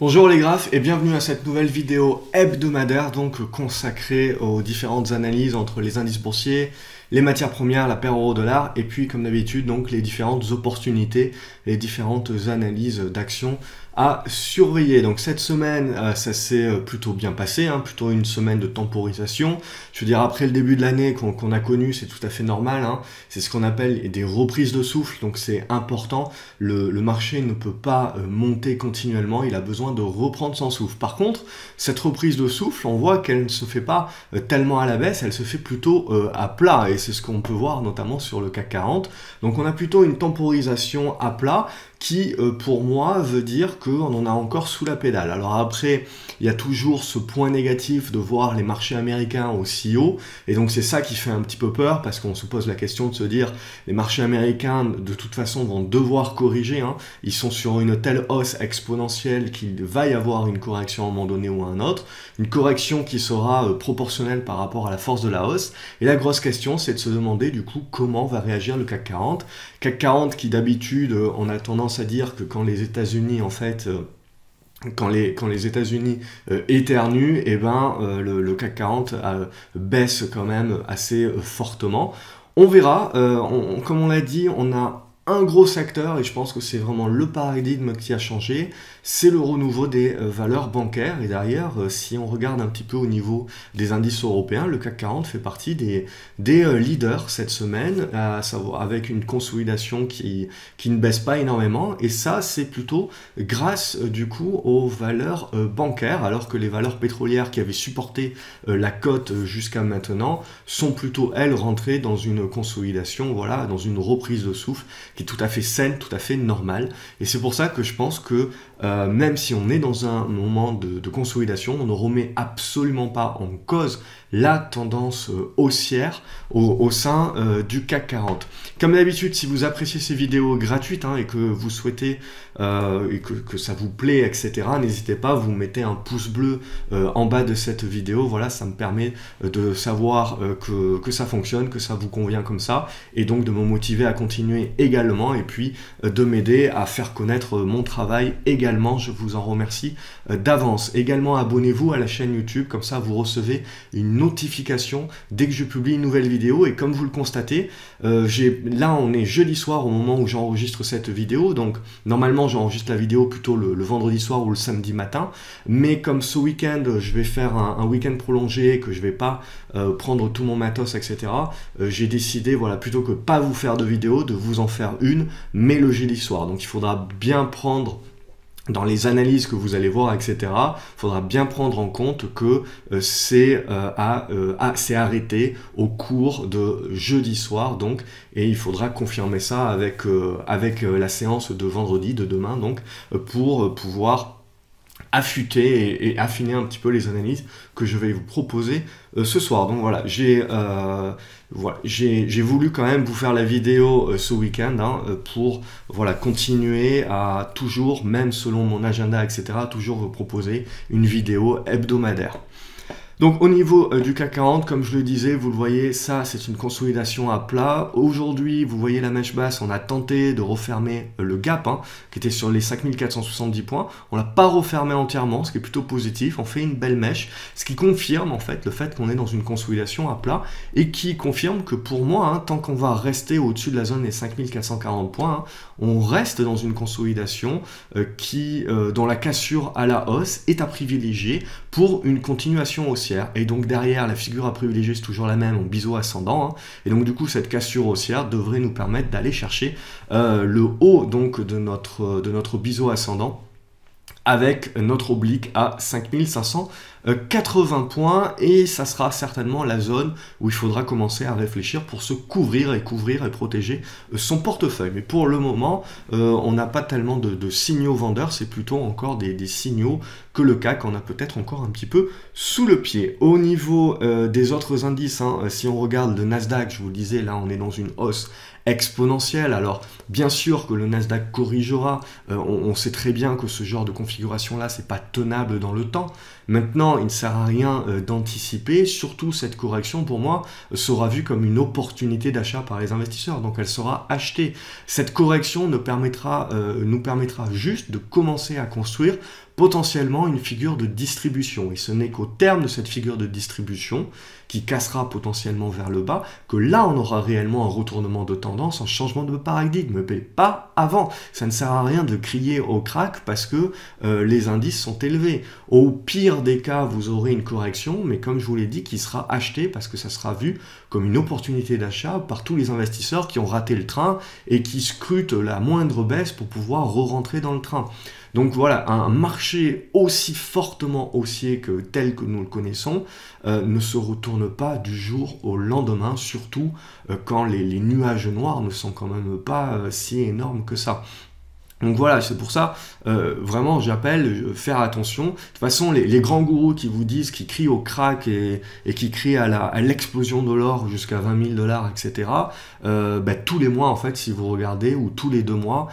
Bonjour les graphes et bienvenue à cette nouvelle vidéo hebdomadaire donc consacrée aux différentes analyses entre les indices boursiers, les matières premières, la paire euro-dollar et puis comme d'habitude donc les différentes opportunités, les différentes analyses d'actions à surveiller. Donc cette semaine ça s'est plutôt bien passé, plutôt une semaine de temporisation. Je veux dire après le début de l'année qu'on a connu, c'est tout à fait normal, c'est ce qu'on appelle des reprises de souffle, donc c'est important. Le marché ne peut pas monter continuellement, il a besoin de reprendre son souffle. Par contre, cette reprise de souffle, on voit qu'elle ne se fait pas tellement à la baisse, elle se fait plutôt à plat, et c'est ce qu'on peut voir notamment sur le CAC 40. Donc on a plutôt une temporisation à plat, qui pour moi veut dire qu'on en a encore sous la pédale. Alors après, il y a toujours ce point négatif de voir les marchés américains aussi haut, et donc c'est ça qui fait un petit peu peur, parce qu'on se pose la question de se dire, les marchés américains de toute façon vont devoir corriger, ils sont sur une telle hausse exponentielle qu'il va y avoir une correction à un moment donné ou à un autre, une correction qui sera proportionnelle par rapport à la force de la hausse, et la grosse question c'est de se demander du coup comment va réagir le CAC 40. CAC 40 qui d'habitude on a tendance à dire que quand les États-Unis en fait quand les États-Unis éternuent, le CAC 40 baisse quand même assez fortement. On verra, comme on l'a dit, on a un gros secteur, et je pense que c'est vraiment le paradigme qui a changé, c'est le renouveau des valeurs bancaires. Et derrière, si on regarde un petit peu au niveau des indices européens, le CAC 40 fait partie des leaders cette semaine, à savoir avec une consolidation qui ne baisse pas énormément. Et ça, c'est plutôt grâce du coup aux valeurs bancaires, alors que les valeurs pétrolières qui avaient supporté la cote jusqu'à maintenant sont plutôt, elles, rentrées dans une consolidation, voilà, dans une reprise de souffle, qui est tout à fait saine, tout à fait normale. Et c'est pour ça que je pense que même si on est dans un moment de consolidation, on ne remet absolument pas en cause la tendance haussière au sein du CAC 40. Comme d'habitude, si vous appréciez ces vidéos gratuites et que vous souhaitez et que ça vous plaît, etc., n'hésitez pas, vous mettez un pouce bleu en bas de cette vidéo. Voilà, ça me permet de savoir que ça fonctionne, que ça vous convient comme ça, et donc de me motiver à continuer également, et puis de m'aider à faire connaître mon travail également. Je vous en remercie d'avance. Également, abonnez-vous à la chaîne YouTube, comme ça vous recevez une notification dès que je publie une nouvelle vidéo. Et comme vous le constatez, là on est jeudi soir au moment où j'enregistre cette vidéo, donc normalement j'enregistre la vidéo plutôt le vendredi soir ou le samedi matin, mais comme ce week-end je vais faire un week-end prolongé, que je vais pas prendre tout mon matos, etc., j'ai décidé, voilà, plutôt que pas vous faire de vidéo, de vous en faire une, mais le jeudi soir. Donc il faudra bien prendre, dans les analyses que vous allez voir, etc., il faudra bien prendre en compte que c'est arrêté au cours de jeudi soir, donc, et il faudra confirmer ça avec la séance de vendredi, de demain, donc, pour pouvoir affûter et affiner un petit peu les analyses que je vais vous proposer ce soir. Donc voilà, j'ai voulu quand même vous faire la vidéo ce week-end pour voilà, continuer à toujours, même selon mon agenda, etc., toujours vous proposer une vidéo hebdomadaire. Donc au niveau du CAC 40, comme je le disais, vous le voyez, ça c'est une consolidation à plat. Aujourd'hui, vous voyez la mèche basse, on a tenté de refermer le gap, qui était sur les 5470 points. On l'a pas refermé entièrement, ce qui est plutôt positif. On fait une belle mèche, ce qui confirme en fait le fait qu'on est dans une consolidation à plat, et qui confirme que pour moi, tant qu'on va rester au-dessus de la zone des 5440 points, on reste dans une consolidation dont la cassure à la hausse est à privilégier pour une continuation haussière. Et donc derrière, la figure à privilégier, c'est toujours la même, en biseau ascendant. Et donc du coup, cette cassure haussière devrait nous permettre d'aller chercher le haut donc, de notre biseau ascendant, avec notre oblique à 5580 points, et ça sera certainement la zone où il faudra commencer à réfléchir pour se couvrir et protéger son portefeuille. Mais pour le moment, on n'a pas tellement de signaux vendeurs, c'est plutôt encore des signaux que le CAC en a peut-être encore un petit peu sous le pied. Au niveau des autres indices, hein, si on regarde le Nasdaq, je vous le disais, là on est dans une hausse exponentielle. Alors bien sûr que le Nasdaq corrigera, on sait très bien que ce genre de configuration là c'est pas tenable dans le temps. Maintenant il ne sert à rien d'anticiper, surtout cette correction pour moi sera vue comme une opportunité d'achat par les investisseurs, donc elle sera achetée. Cette correction nous permettra juste de commencer à construire potentiellement une figure de distribution, et ce n'est qu'au terme de cette figure de distribution qui cassera potentiellement vers le bas que là on aura réellement un retournement de tendance, un changement de paradigme, mais pas avant. Ça ne sert à rien de crier au crack parce que les indices sont élevés. Au pire des cas vous aurez une correction, mais comme je vous l'ai dit, qui sera achetée parce que ça sera vu comme une opportunité d'achat par tous les investisseurs qui ont raté le train et qui scrutent la moindre baisse pour pouvoir re-rentrer dans le train. Donc voilà, un marché aussi fortement haussier que tel que nous le connaissons ne se retourne pas du jour au lendemain, surtout quand les nuages noirs ne sont quand même pas si énormes que ça. Donc voilà, c'est pour ça, vraiment, j'appelle, faire attention. De toute façon, les grands gourous qui vous disent, qui crient au crack et qui crient à l'explosion de l'or jusqu'à 20 000 $, etc., tous les mois, en fait, si vous regardez, ou tous les 2 mois,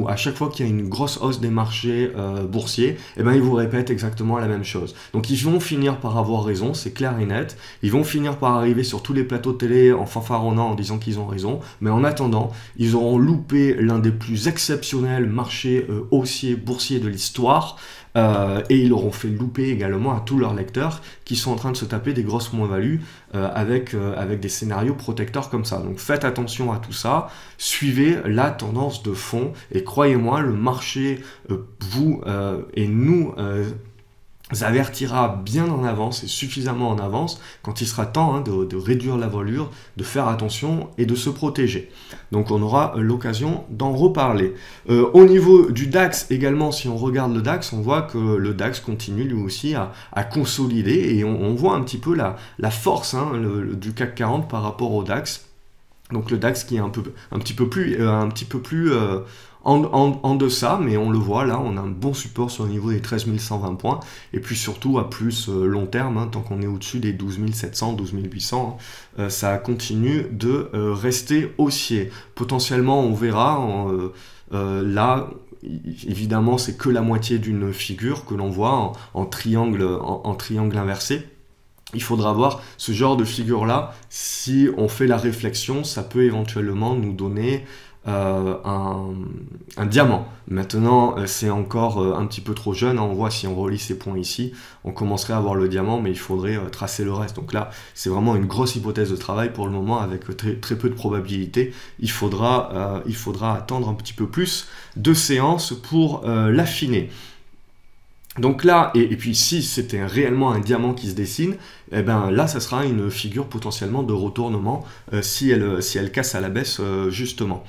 à chaque fois qu'il y a une grosse hausse des marchés boursiers, ils vous répètent exactement la même chose. Donc ils vont finir par avoir raison, c'est clair et net. Ils vont finir par arriver sur tous les plateaux de télé en fanfaronnant, en disant qu'ils ont raison. Mais en attendant, ils auront loupé l'un des plus exceptionnels marché haussier, boursier de l'histoire, et ils l'auront fait louper également à tous leurs lecteurs qui sont en train de se taper des grosses moins-values avec des scénarios protecteurs comme ça. Donc faites attention à tout ça, suivez la tendance de fond, et croyez-moi, le marché vous et nous avertira bien en avance et suffisamment en avance quand il sera temps de réduire la voilure, de faire attention et de se protéger. Donc on aura l'occasion d'en reparler. Au niveau du DAX également, si on regarde le DAX, on voit que le DAX continue lui aussi à consolider, et on voit un petit peu la force du CAC 40 par rapport au DAX. Donc le DAX qui est un petit peu plus en deçà, mais on le voit là, on a un bon support sur le niveau des 13 120 points, et puis surtout à plus long terme, tant qu'on est au-dessus des 12 700, 12 800, ça continue de rester haussier. Potentiellement, on verra, là, évidemment, c'est que la moitié d'une figure que l'on voit en triangle inversé. Il faudra voir ce genre de figure-là, si on fait la réflexion, ça peut éventuellement nous donner un diamant. Maintenant, c'est encore un petit peu trop jeune, on voit si on relie ces points ici, on commencerait à avoir le diamant, mais il faudrait tracer le reste. Donc là, c'est vraiment une grosse hypothèse de travail pour le moment, avec très peu de probabilité. Il faudra attendre un petit peu plus de séances pour l'affiner. Donc là, et puis si c'était réellement un diamant qui se dessine, là ça sera une figure potentiellement de retournement si elle casse à la baisse justement.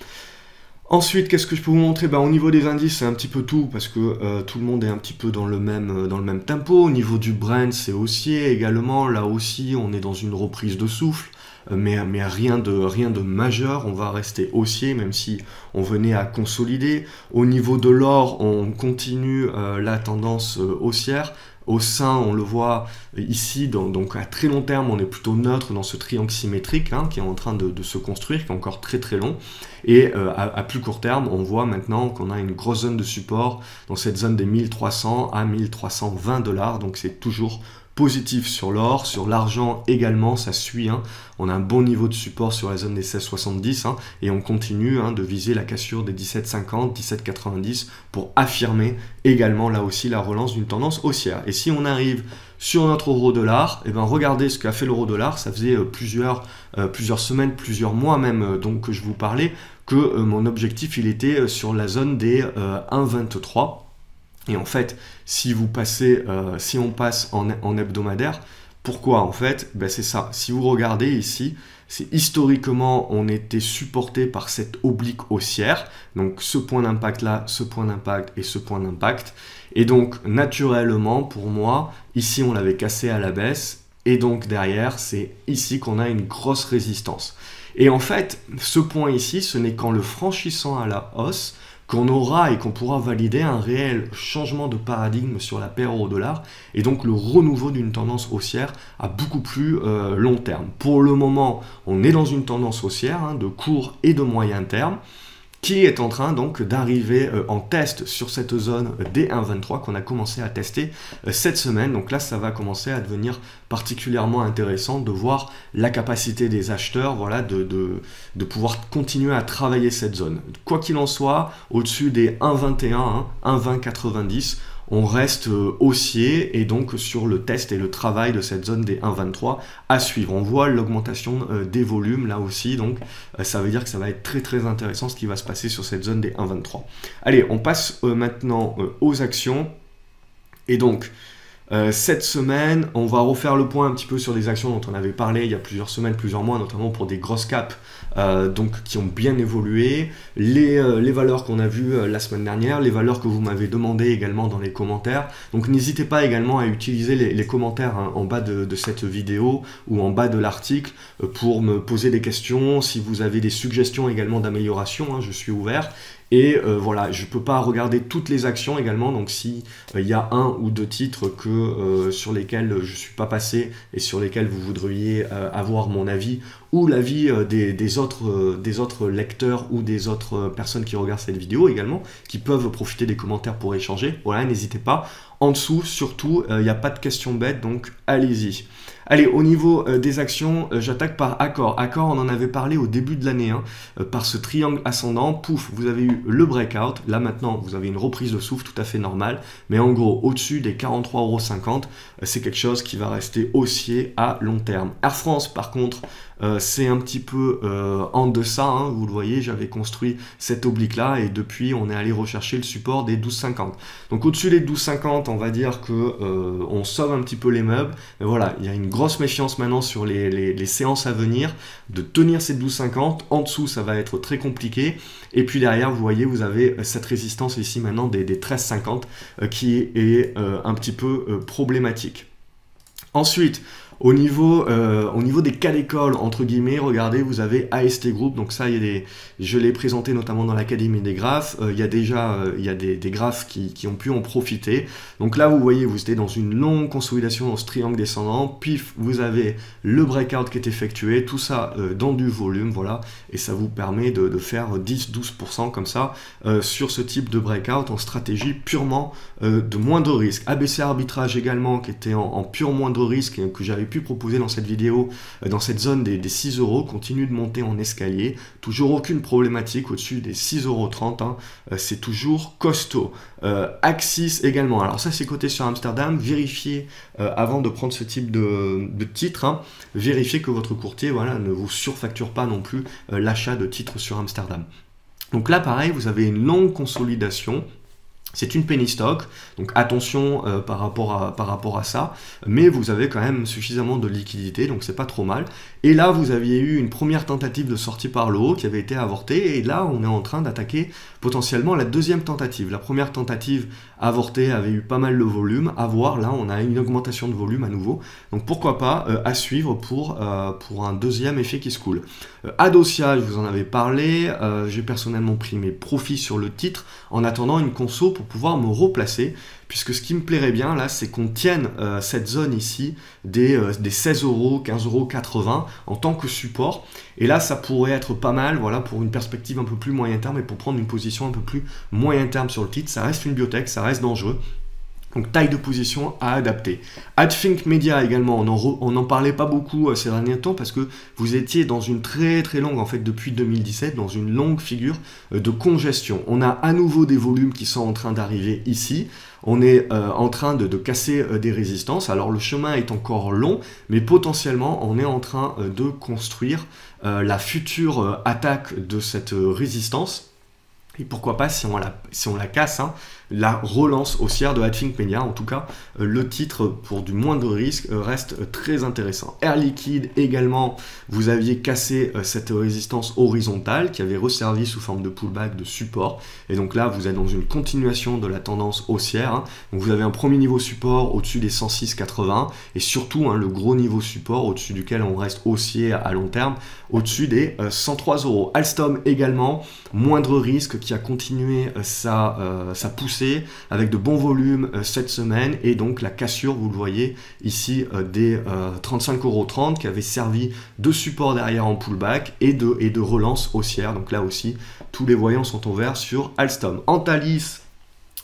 Ensuite, qu'est-ce que je peux vous montrer? Au niveau des indices, c'est un petit peu tout, parce que tout le monde est un petit peu dans le même tempo. Au niveau du Brent, c'est haussier également. Là aussi, on est dans une reprise de souffle, mais rien de majeur. On va rester haussier, même si on venait à consolider. Au niveau de l'or, on continue la tendance haussière. Au sein, on le voit ici, donc à très long terme, on est plutôt neutre dans ce triangle symétrique qui est en train de se construire, qui est encore très long. Et à plus court terme, on voit maintenant qu'on a une grosse zone de support dans cette zone des 1300 à 1320 $. Donc c'est toujours positif sur l'or, sur l'argent également, ça suit. On a un bon niveau de support sur la zone des 16,70 et on continue de viser la cassure des 17,50, 17,90 pour affirmer également là aussi la relance d'une tendance haussière. Et si on arrive sur notre euro-dollar, regardez ce qu'a fait l'euro-dollar. Ça faisait plusieurs semaines, plusieurs mois même, donc que je vous parlais, que mon objectif il était sur la zone des 1,23. Et en fait, si on passe en hebdomadaire, pourquoi en fait? C'est ça. Si vous regardez ici, c'est historiquement, on était supporté par cette oblique haussière. Donc ce point d'impact là, ce point d'impact et ce point d'impact. Et donc naturellement, pour moi, ici on l'avait cassé à la baisse. Et donc derrière, c'est ici qu'on a une grosse résistance. Et en fait, ce point ici, ce n'est qu'en le franchissant à la hausse qu'on aura et qu'on pourra valider un réel changement de paradigme sur la paire euro-dollar et donc le renouveau d'une tendance haussière à beaucoup plus long terme. Pour le moment, on est dans une tendance haussière de court et de moyen terme qui est en train donc d'arriver en test sur cette zone des 1,23 qu'on a commencé à tester cette semaine. Donc là, ça va commencer à devenir particulièrement intéressant de voir la capacité des acheteurs, voilà, de pouvoir continuer à travailler cette zone. Quoi qu'il en soit, au-dessus des 1,21, 1,2090, on reste haussier et donc sur le test et le travail de cette zone des 1,23 à suivre. On voit l'augmentation des volumes là aussi, donc ça veut dire que ça va être très très intéressant ce qui va se passer sur cette zone des 1,23. Allez, on passe maintenant aux actions. Et donc, cette semaine, on va refaire le point un petit peu sur des actions dont on avait parlé il y a plusieurs semaines, plusieurs mois, notamment pour des grosses caps donc, qui ont bien évolué, les valeurs qu'on a vues la semaine dernière, les valeurs que vous m'avez demandé également dans les commentaires. Donc n'hésitez pas également à utiliser les commentaires en bas de cette vidéo ou en bas de l'article pour me poser des questions, si vous avez des suggestions également d'amélioration, je suis ouvert. Et voilà, je ne peux pas regarder toutes les actions également, donc si y a un ou deux titres sur lesquels je ne suis pas passé et sur lesquels vous voudriez avoir mon avis ou l'avis des autres lecteurs ou des autres personnes qui regardent cette vidéo également, qui peuvent profiter des commentaires pour échanger, voilà, n'hésitez pas. En dessous, surtout, il n'y a pas de questions bêtes, donc allez-y. Allez, au niveau des actions, j'attaque par Accor. Accor, on en avait parlé au début de l'année, par ce triangle ascendant. Pouf, vous avez eu le breakout. Là, maintenant, vous avez une reprise de souffle tout à fait normale. Mais en gros, au-dessus des 43,50 €, c'est quelque chose qui va rester haussier à long terme. Air France, par contre, c'est un petit peu en deçà, vous le voyez, j'avais construit cette oblique là et depuis on est allé rechercher le support des 12,50. Donc au-dessus des 12,50, on va dire que on sauve un petit peu les meubles, mais voilà, il y a une grosse méfiance maintenant sur les séances à venir de tenir ces 12,50. En dessous, ça va être très compliqué. Et puis derrière, vous voyez, vous avez cette résistance ici maintenant des 13,50 qui est un petit peu problématique. Ensuite, au niveau des cas d'école, entre guillemets, regardez, vous avez AST Group, donc ça, je l'ai présenté notamment dans l'Académie des graphes, il y a déjà des graphes qui ont pu en profiter. Donc là, vous voyez, vous êtes dans une longue consolidation dans ce triangle descendant, pif, vous avez le breakout qui est effectué, tout ça dans du volume, voilà, et ça vous permet de faire 10-12% comme ça sur ce type de breakout en stratégie purement de moindre risque. ABC Arbitrage également, qui était en pur moindre risque, que j'avais pu proposer dans cette vidéo, dans cette zone des 6 €, continue de monter en escalier, toujours aucune problématique au-dessus des 6,30 €, c'est toujours costaud. Axis également, alors ça c'est coté sur Amsterdam, vérifiez avant de prendre ce type de titre, vérifiez que votre courtier ne vous surfacture pas non plus l'achat de titres sur Amsterdam. Donc là pareil, vous avez une longue consolidation. C'est une penny stock, donc attention par rapport à ça, mais vous avez quand même suffisamment de liquidité, donc c'est pas trop mal. Et là, vous aviez eu une première tentative de sortie par le haut qui avait été avortée, et là, on est en train d'attaquer potentiellement la deuxième tentative. La première tentative avortée avait eu pas mal de volume, à voir, là, on a une augmentation de volume à nouveau, donc pourquoi pas à suivre pour un deuxième effet qui se coule. Adosia, je vous en avais parlé, j'ai personnellement pris mes profits sur le titre en attendant une conso pour pouvoir me replacer, puisque ce qui me plairait bien là, c'est qu'on tienne cette zone ici des 16 €, 15,80 € en tant que support, et là ça pourrait être pas mal, voilà, pour une perspective un peu plus moyen terme et pour prendre une position un peu plus moyen terme sur le titre. Ça reste une biotech, ça reste dangereux. Donc taille de position à adapter. Adthink Media également, on n'en parlait pas beaucoup ces derniers temps parce que vous étiez dans une très très longue, en fait depuis 2017, dans une longue figure de congestion. On a à nouveau des volumes qui sont en train d'arriver ici. On est en train de casser des résistances. Alors le chemin est encore long, mais potentiellement on est en train de construire la future attaque de cette résistance. Et pourquoi pas, si on la casse, la relance haussière de Hadfin Media. En tout cas, le titre pour du moindre risque reste très intéressant. Air Liquide également, vous aviez cassé cette résistance horizontale qui avait resservi sous forme de pullback de support. Et donc là, vous êtes dans une continuation de la tendance haussière. Hein. Donc vous avez un premier niveau support au-dessus des 106,80 et surtout le gros niveau support au-dessus duquel on reste haussier à long terme, au-dessus des 103 €. Alstom également, moindre risque qui a continué sa poussée avec de bons volumes cette semaine et donc la cassure, vous le voyez ici, des 35,30 € qui avait servi de support derrière en pullback et de relance haussière. Donc là aussi, tous les voyants sont au vert sur Alstom. Antalis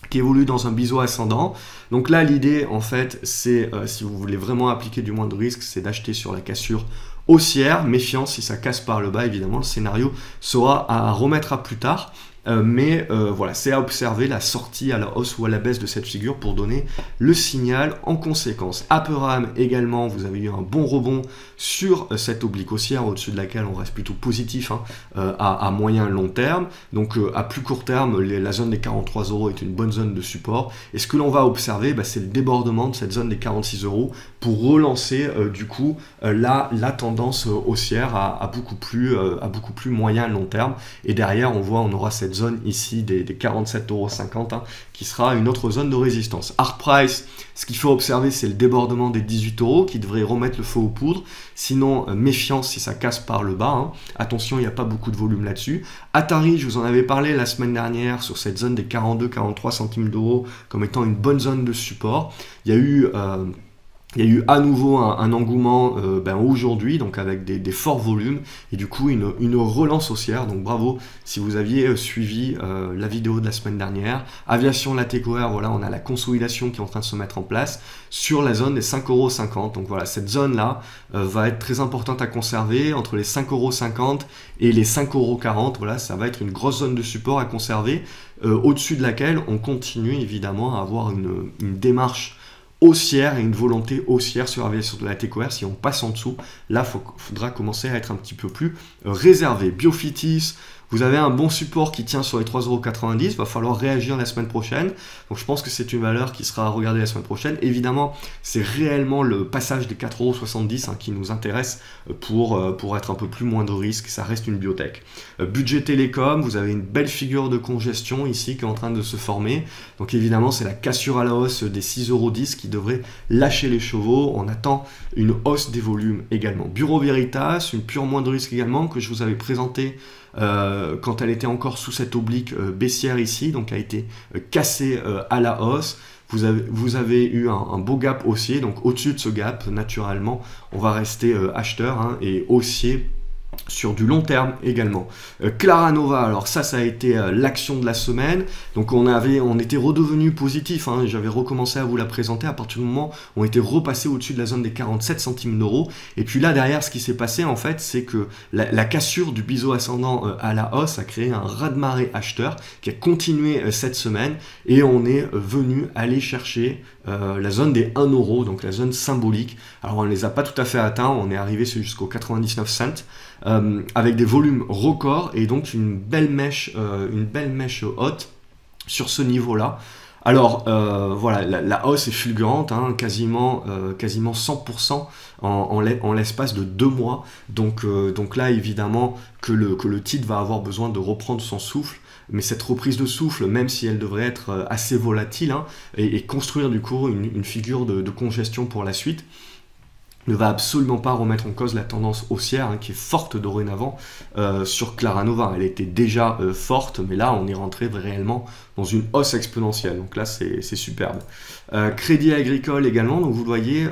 qui évolue dans un biseau ascendant. Donc là, l'idée, en fait, c'est, si vous voulez vraiment appliquer du moindre risque, c'est d'acheter sur la cassure haussière. Méfiance, si ça casse par le bas, évidemment, le scénario sera à remettre à plus tard. Mais voilà, c'est à observer la sortie à la hausse ou à la baisse de cette figure pour donner le signal en conséquence. Aperam également, vous avez eu un bon rebond sur cette oblique haussière au-dessus de laquelle on reste plutôt positif à moyen long terme. Donc à plus court terme, la zone des 43 € est une bonne zone de support. Et ce que l'on va observer, c'est le débordement de cette zone des 46 € pour relancer du coup la tendance haussière à beaucoup plus moyen long terme. Et derrière, on aura cette zone ici des 47,50 € qui sera une autre zone de résistance. Hard Price, ce qu'il faut observer, c'est le débordement des 18 € qui devrait remettre le feu aux poudres. Sinon, méfiance si ça casse par le bas. Attention, il n'y a pas beaucoup de volume là-dessus. Atari, je vous en avais parlé la semaine dernière sur cette zone des 42-43 centimes d'euros comme étant une bonne zone de support. Il y a eu à nouveau un engouement aujourd'hui, donc avec des forts volumes et du coup une relance haussière. Donc bravo si vous aviez suivi la vidéo de la semaine dernière. Aviation Latécoère, voilà, on a la consolidation qui est en train de se mettre en place sur la zone des 5,50 €. Donc voilà, cette zone-là va être très importante à conserver entre les 5,50 € et les 5,40 €. Voilà, ça va être une grosse zone de support à conserver, au-dessus de laquelle on continue évidemment à avoir une démarche haussière et une volonté haussière sur Aviation Latécoère. Si on passe en dessous, là, faudra commencer à être un petit peu plus réservé. Biofitis, vous avez un bon support qui tient sur les 3,90 €. Il va falloir réagir la semaine prochaine. Donc je pense que c'est une valeur qui sera à regarder la semaine prochaine. Évidemment, c'est réellement le passage des 4,70 € qui nous intéresse pour être un peu plus moins de risque. Ça reste une biotech. Budget Télécom, vous avez une belle figure de congestion ici qui est en train de se former. Donc évidemment, c'est la cassure à la hausse des 6,10 € qui devrait lâcher les chevaux. On attend une hausse des volumes également. Bureau Veritas, une pure moins de risque également que je vous avais présenté quand elle était encore sous cette oblique baissière ici, donc a été cassée à la hausse. Vous avez eu un beau gap haussier, donc au-dessus de ce gap, naturellement, on va rester acheteur et haussier sur du long terme également. Claranova, alors ça a été l'action de la semaine. Donc on était redevenu positif, j'avais recommencé à vous la présenter à partir du moment où on était repassé au-dessus de la zone des 47 centimes d'euros. Et puis là derrière, ce qui s'est passé en fait, c'est que la cassure du biseau ascendant à la hausse a créé un raz-de-marée acheteur qui a continué cette semaine et on est venu aller chercher la zone des 1 €, donc la zone symbolique. Alors on ne les a pas tout à fait atteints, on est arrivé jusqu'aux 99 cents. Avec des volumes records et donc une belle mèche haute sur ce niveau-là. Alors voilà, la hausse est fulgurante, quasiment 100% en l'espace de 2 mois. Donc là, évidemment, que le titre va avoir besoin de reprendre son souffle. Mais cette reprise de souffle, même si elle devrait être assez volatile, et construire du coup une figure de congestion pour la suite, ne va absolument pas remettre en cause la tendance haussière qui est forte dorénavant sur Claranova. Elle était déjà forte, mais là on est rentré réellement dans une hausse exponentielle. Donc là c'est superbe. Crédit Agricole également, donc vous le voyez,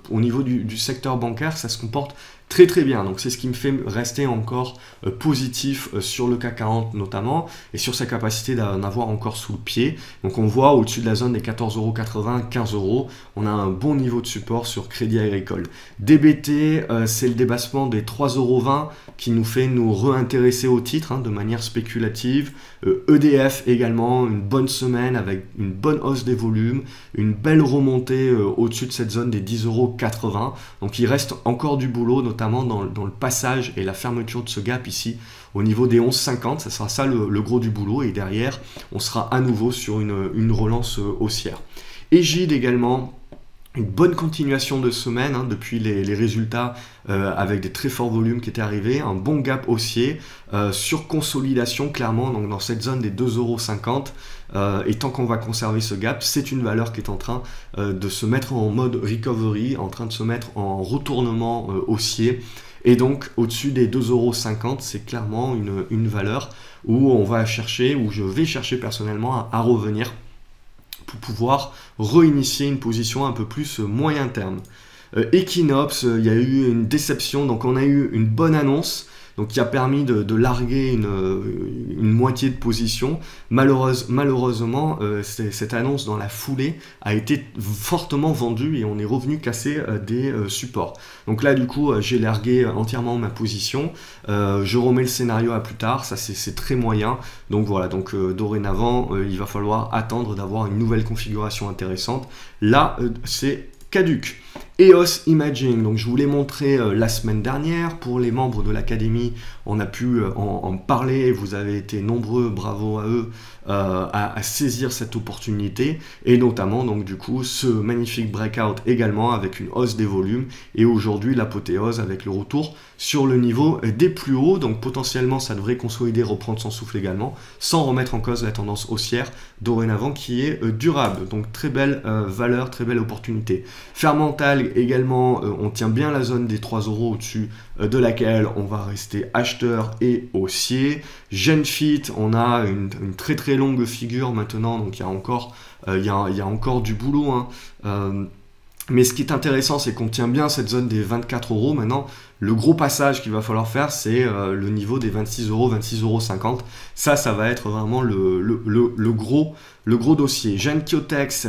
au niveau du secteur bancaire, ça se comporte très très bien, donc c'est ce qui me fait rester encore positif sur le CAC 40 notamment, et sur sa capacité d'en avoir encore sous le pied. Donc on voit au-dessus de la zone des 14,80 €, 15 €, on a un bon niveau de support sur Crédit Agricole. DBT, c'est le dépassement des 3,20 € qui nous fait nous réintéresser au titre de manière spéculative. EDF également, une bonne semaine avec une bonne hausse des volumes, une belle remontée au-dessus de cette zone des 10,80 €. Donc il reste encore du boulot, notamment notamment dans le passage et la fermeture de ce gap ici au niveau des 11,50. Ça sera ça le gros du boulot, et derrière on sera à nouveau sur une relance haussière. Egide également, une bonne continuation de semaine depuis les résultats avec des très forts volumes qui étaient arrivés, un bon gap haussier sur consolidation clairement, donc dans cette zone des 2,50 €. Et tant qu'on va conserver ce gap, c'est une valeur qui est en train de se mettre en mode recovery, en train de se mettre en retournement haussier. Et donc au-dessus des 2,50 €, c'est clairement une valeur où on va chercher, où je vais chercher personnellement à revenir pour pouvoir réinitier une position un peu plus moyen terme. Equinox, il y a eu une déception, donc on a eu une bonne annonce, donc qui a permis de larguer une moitié de position. Malheureusement, cette annonce dans la foulée a été fortement vendue et on est revenu casser des supports. Donc là, du coup, j'ai largué entièrement ma position. Je remets le scénario à plus tard, ça c'est très moyen. Donc voilà, donc dorénavant, il va falloir attendre d'avoir une nouvelle configuration intéressante. Là, c'est caduc. EOS Imaging, donc je vous l'ai montré la semaine dernière. Pour les membres de l'académie, on a pu en parler, vous avez été nombreux, bravo à eux, à saisir cette opportunité, et notamment donc du coup ce magnifique breakout également avec une hausse des volumes, et aujourd'hui l'apothéose avec le retour sur le niveau des plus hauts. Donc potentiellement ça devrait consolider, reprendre son souffle également, sans remettre en cause la tendance haussière dorénavant qui est durable. Donc très belle valeur, très belle opportunité. Fermental également, on tient bien la zone des 3 € au-dessus de laquelle on va rester acheteur et haussier. Genfit, on a une très très longue figure maintenant, donc il y a encore du boulot. Mais ce qui est intéressant, c'est qu'on tient bien cette zone des 24 € maintenant. Le gros passage qu'il va falloir faire, c'est le niveau des 26 €, 26,50 €. Ça va être vraiment le gros dossier. Genkyotex,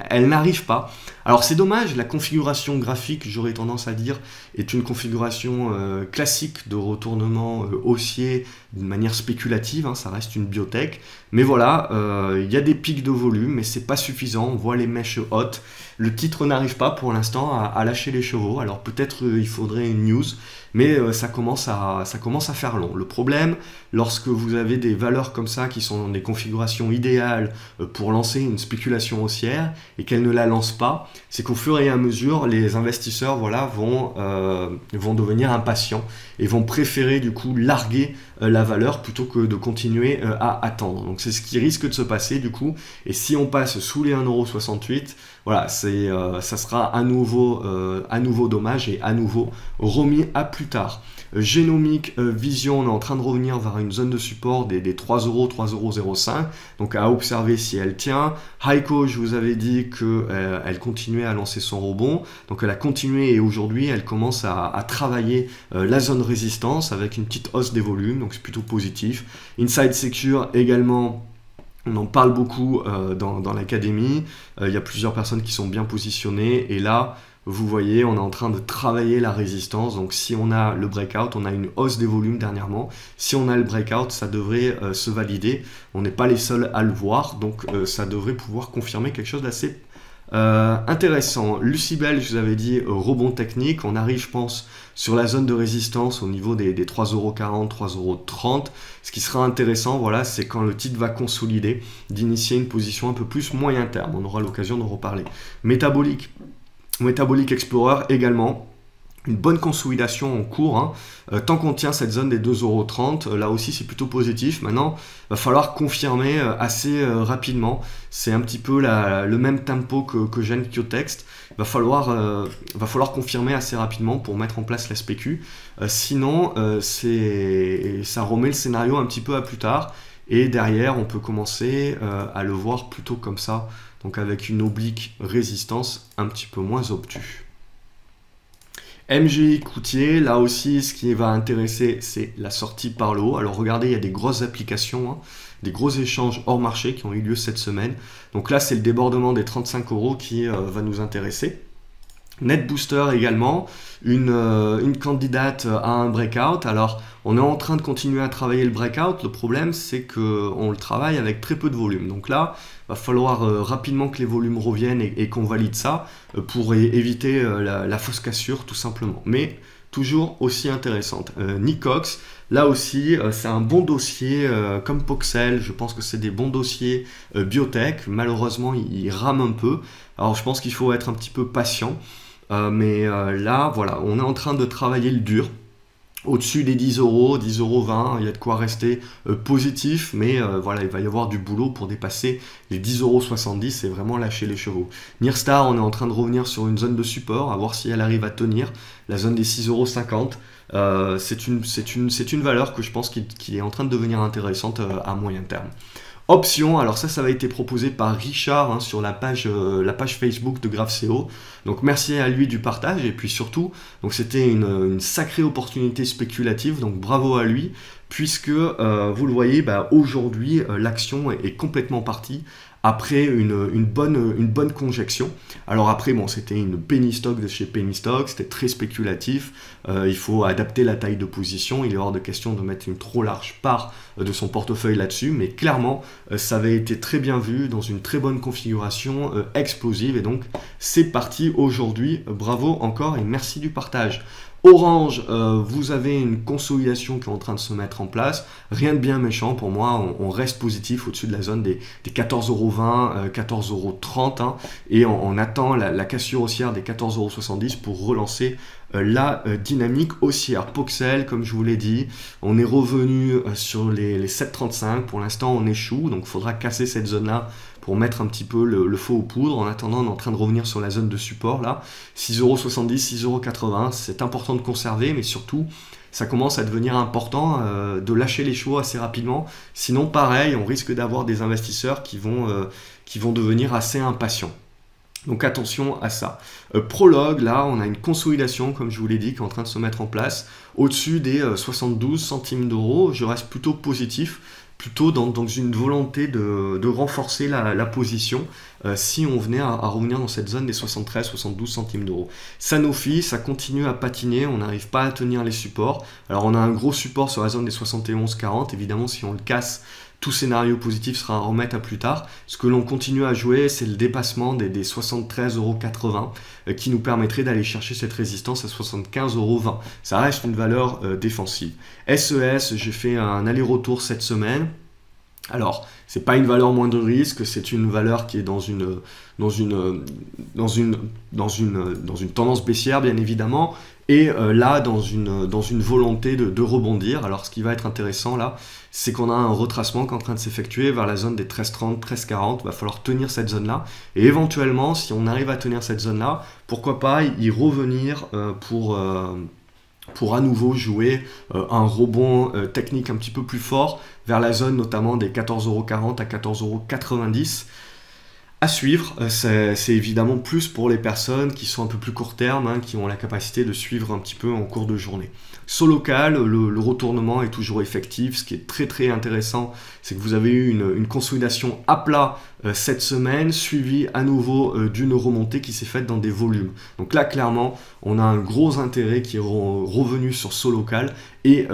elle n'arrive pas. Alors c'est dommage, la configuration graphique, j'aurais tendance à dire, est une configuration classique de retournement haussier d'une manière spéculative, ça reste une biotech. Mais voilà, il y a des pics de volume, mais c'est pas suffisant. On voit les mèches hautes. Le titre n'arrive pas pour l'instant à lâcher les chevaux. Alors peut-être il faudrait une news, mais ça commence à faire long. Le problème, lorsque vous avez des valeurs comme ça qui sont dans des configurations idéales pour lancer une spéculation haussière et qu'elles ne la lancent pas, c'est qu'au fur et à mesure, les investisseurs vont devenir impatients et vont préférer du coup larguer la valeur plutôt que de continuer à attendre. Donc c'est ce qui risque de se passer du coup. Et si on passe sous les 1,68 €, voilà, ça sera à nouveau dommage et à nouveau remis à plus tard. Génomique Vision, on est en train de revenir vers une zone de support des 3 €, 3,05 €, donc à observer si elle tient. Heiko, je vous avais dit qu'elle continuait à lancer son rebond, donc elle a continué et aujourd'hui elle commence à travailler la zone résistance avec une petite hausse des volumes, donc c'est plutôt positif. Inside Secure également, on en parle beaucoup dans l'académie, il y a plusieurs personnes qui sont bien positionnées, et là, vous voyez, on est en train de travailler la résistance. Donc si on a le breakout, on a une hausse des volumes dernièrement. Si on a le breakout, ça devrait se valider. On n'est pas les seuls à le voir, donc ça devrait pouvoir confirmer quelque chose d'assez intéressant. Lucibel, je vous avais dit, rebond technique. On arrive, je pense, sur la zone de résistance au niveau des 3,40 €, 3,30 €. Ce qui sera intéressant, voilà, c'est quand le titre va consolider, d'initier une position un peu plus moyen terme. On aura l'occasion d'en reparler. Metabolic Explorer également, une bonne consolidation en cours. Tant qu'on tient cette zone des 2,30 €, là aussi c'est plutôt positif. Maintenant, il va falloir confirmer assez rapidement. C'est un petit peu le même tempo que Genkyotex. Il va falloir confirmer assez rapidement pour mettre en place la spécu. Sinon, ça remet le scénario un petit peu à plus tard. Et derrière, on peut commencer à le voir plutôt comme ça. Donc avec une oblique résistance un petit peu moins obtuse. MGI Coutier, là aussi ce qui va intéresser, c'est la sortie par le haut. Alors regardez, il y a des grosses applications, des gros échanges hors marché qui ont eu lieu cette semaine. Donc là c'est le débordement des 35 € qui va nous intéresser. NetBooster également, une candidate à un breakout. Alors, on est en train de continuer à travailler le breakout. Le problème, c'est qu'on le travaille avec très peu de volume. Donc là, il va falloir rapidement que les volumes reviennent et qu'on valide ça pour éviter la fausse cassure, tout simplement. Mais toujours aussi intéressante. Nicox, là aussi, c'est un bon dossier comme Poxel. Je pense que c'est des bons dossiers biotech. Malheureusement, il rame un peu. Alors, je pense qu'il faut être un petit peu patient. Mais là, voilà, on est en train de travailler le dur. Au-dessus des 10 euros, 10,20 €, il y a de quoi rester positif, mais voilà, il va y avoir du boulot pour dépasser les 10,70 €, c'est vraiment lâcher les chevaux. Nirstar, on est en train de revenir sur une zone de support, à voir si elle arrive à tenir, la zone des 6,50 €. C'est une valeur que je pense qui est en train de devenir intéressante à moyen terme. Option, alors ça va été proposé par Richard sur la page Facebook de GraphCO. Donc merci à lui du partage et puis surtout, donc c'était une sacrée opportunité spéculative, donc bravo à lui, puisque vous le voyez, aujourd'hui l'action est complètement partie après une bonne conjection. Alors après, bon, c'était une penny stock de chez Penny Stock, c'était très spéculatif, il faut adapter la taille de position, il est hors de question de mettre une trop large part de son portefeuille là-dessus, mais clairement, ça avait été très bien vu, dans une très bonne configuration explosive, et donc c'est parti aujourd'hui, bravo encore et merci du partage. Orange, vous avez une consolidation qui est en train de se mettre en place. Rien de bien méchant pour moi, on reste positif au-dessus de la zone des 14,20 €, 14,30 €. Et on attend la cassure haussière des 14,70 € pour relancer la dynamique haussière. Poxel, comme je vous l'ai dit, on est revenu sur les 7,35. Pour l'instant, on échoue, donc il faudra casser cette zone-là pour mettre un petit peu le feu aux poudres. En attendant, on est en train de revenir sur la zone de support, là, 6,70 €, 6,80 €. C'est important de conserver, mais surtout, ça commence à devenir important de lâcher les chevaux assez rapidement. Sinon, pareil, on risque d'avoir des investisseurs qui vont devenir assez impatients. Donc attention à ça. Prologue, là, on a une consolidation, comme je vous l'ai dit, qui est en train de se mettre en place. Au-dessus des 72 centimes d'euros, je reste plutôt positif, plutôt dans une volonté de renforcer la position si on venait à revenir dans cette zone des 73-72 centimes d'euros. Sanofi, ça continue à patiner, on n'arrive pas à tenir les supports. Alors on a un gros support sur la zone des 71,40, évidemment si on le casse, tout scénario positif sera à remettre à plus tard. Ce que l'on continue à jouer, c'est le dépassement des 73,80 € qui nous permettrait d'aller chercher cette résistance à 75,20 €. Ça reste une valeur défensive. SES, j'ai fait un aller-retour cette semaine. Alors, c'est pas une valeur moins de risque, c'est une valeur qui est dans une tendance baissière, bien évidemment, et là, dans une volonté de rebondir. Alors, ce qui va être intéressant, là, c'est qu'on a un retracement qui est en train de s'effectuer vers la zone des 13,30, 13,40. Il va falloir tenir cette zone-là. Et éventuellement, si on arrive à tenir cette zone-là, pourquoi pas y revenir pour à nouveau jouer un rebond technique un petit peu plus fort vers la zone notamment des 14,40 € à 14,90 €. À suivre, c'est évidemment plus pour les personnes qui sont un peu plus court terme, qui ont la capacité de suivre un petit peu en cours de journée. Solocal, le retournement est toujours effectif. Ce qui est très très intéressant, c'est que vous avez eu une consolidation à plat cette semaine, suivie à nouveau d'une remontée qui s'est faite dans des volumes. Donc là, clairement, on a un gros intérêt qui est revenu sur Solocal et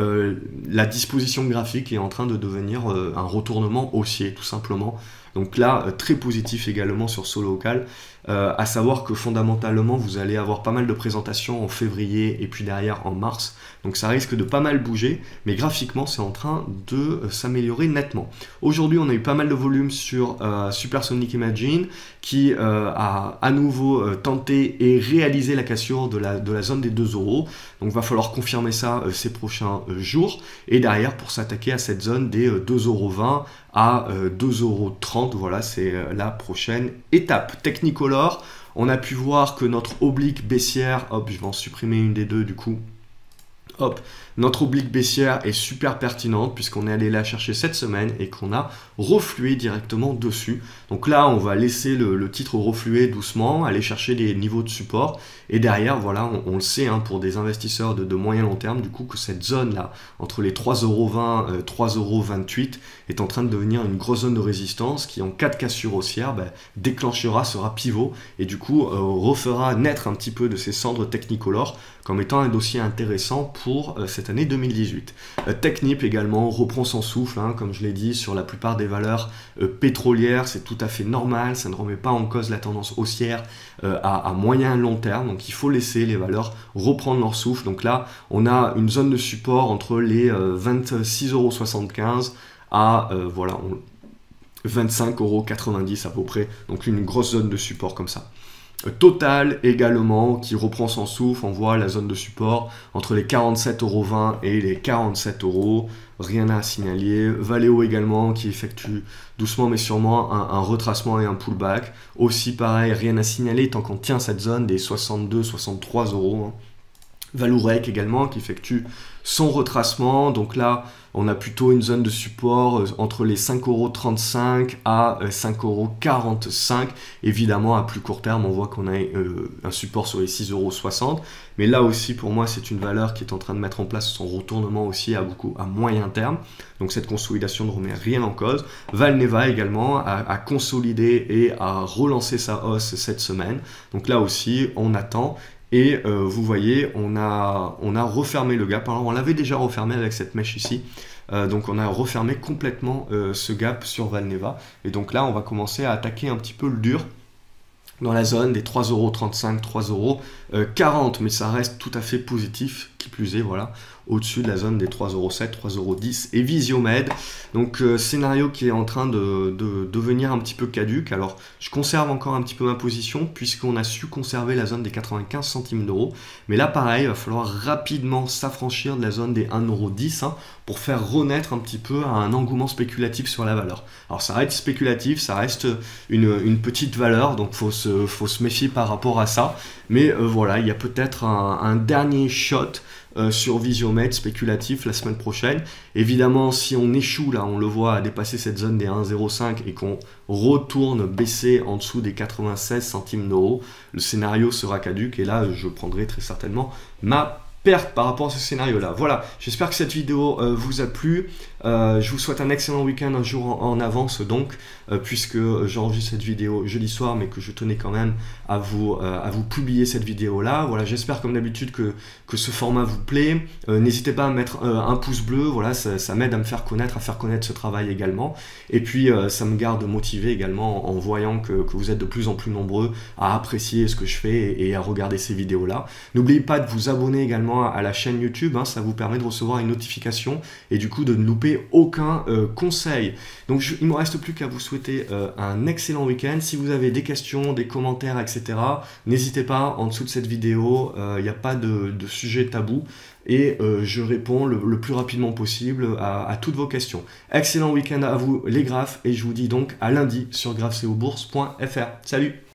la disposition graphique est en train de devenir un retournement haussier, tout simplement. Donc là, très positif également sur Solocal, à savoir que fondamentalement, vous allez avoir pas mal de présentations en février et puis derrière en mars. Donc ça risque de pas mal bouger, mais graphiquement, c'est en train de s'améliorer nettement. Aujourd'hui, on a eu pas mal de volume sur Supersonic Imagine qui a à nouveau tenté et réalisé la cassure de la zone des 2 €. Donc il va falloir confirmer ça ces prochains jours. Et derrière, pour s'attaquer à cette zone des 2,20 € à 2,30 €, voilà, c'est la prochaine étape. Technicolor, on a pu voir que notre oblique baissière, hop, je vais en supprimer une des deux du coup, hop, notre oblique baissière est super pertinente puisqu'on est allé la chercher cette semaine et qu'on a reflué directement dessus. Donc là, on va laisser le titre refluer doucement, aller chercher les niveaux de support. Et derrière, voilà, on le sait, hein, pour des investisseurs de moyen long terme, du coup, que cette zone-là, entre les 3,20 et 3,28 est en train de devenir une grosse zone de résistance qui, en cas de cassure haussière, déclenchera, sera pivot et du coup, refera naître un petit peu de ces cendres Technicolor comme étant un dossier intéressant pour cette année 2018. Technip également reprend son souffle, hein, comme je l'ai dit, sur la plupart des valeurs pétrolières, c'est tout à fait normal, ça ne remet pas en cause la tendance haussière à moyen long terme, donc il faut laisser les valeurs reprendre leur souffle. Donc là, on a une zone de support entre les 26,75 € à voilà, 25,90 € à peu près, donc une grosse zone de support comme ça. Total également qui reprend son souffle, on voit la zone de support entre les 47,20 € et les 47 €, rien à signaler. Valeo également qui effectue doucement mais sûrement un retracement et un pullback, aussi pareil, rien à signaler tant qu'on tient cette zone des 62-63 €. Hein. Valourec également qui effectue son retracement, donc là on a plutôt une zone de support entre les 5,35 € à 5,45 €. Évidemment à plus court terme on voit qu'on a un support sur les 6,60 €, mais là aussi pour moi c'est une valeur qui est en train de mettre en place son retournement aussi à moyen terme, donc cette consolidation ne remet rien en cause. Valneva également a consolidé et a relancé sa hausse cette semaine, donc là aussi on attend. Et vous voyez, on a refermé le gap. Alors on l'avait déjà refermé avec cette mèche ici. Donc on a refermé complètement ce gap sur Valneva. Et donc là, on va commencer à attaquer un petit peu le dur dans la zone des 3,35 €, 3,40 €. Mais ça reste tout à fait positif, qui plus est, voilà, au-dessus de la zone des 3,07 €, 3,10 € et Visiomed. Donc scénario qui est en train de devenir un petit peu caduque. Alors je conserve encore un petit peu ma position puisqu'on a su conserver la zone des 95 centimes d'euros. Mais là pareil, il va falloir rapidement s'affranchir de la zone des 1,10 € hein, pour faire renaître un petit peu un engouement spéculatif sur la valeur. Alors ça reste spéculatif, ça reste une petite valeur, donc faut se méfier par rapport à ça. Mais voilà, il y a peut-être un dernier shot sur Visiomed spéculatif la semaine prochaine. Évidemment, si on échoue, là on le voit, à dépasser cette zone des 1,05 € et qu'on retourne baisser en dessous des 96 centimes d'euros, le scénario sera caduque et là je prendrai très certainement ma perte par rapport à ce scénario-là. Voilà, j'espère que cette vidéo vous a plu. Je vous souhaite un excellent week-end, un jour en avance donc, puisque j'enregistre cette vidéo jeudi soir, mais que je tenais quand même à vous publier cette vidéo-là. Voilà, j'espère comme d'habitude que ce format vous plaît. N'hésitez pas à mettre un pouce bleu, voilà, ça m'aide à me faire connaître, ce travail également. Et puis, ça me garde motivé également en voyant que vous êtes de plus en plus nombreux à apprécier ce que je fais et à regarder ces vidéos-là. N'oubliez pas de vous abonner également à la chaîne YouTube, hein, ça vous permet de recevoir une notification et du coup de ne louper aucun conseil. Donc il ne me reste plus qu'à vous souhaiter un excellent week-end. Si vous avez des questions, des commentaires, etc., n'hésitez pas en dessous de cette vidéo, il n'y a pas de sujet tabou et je réponds le plus rapidement possible à toutes vos questions. Excellent week-end à vous les graphes et je vous dis donc à lundi sur graphseobourse.fr. Salut!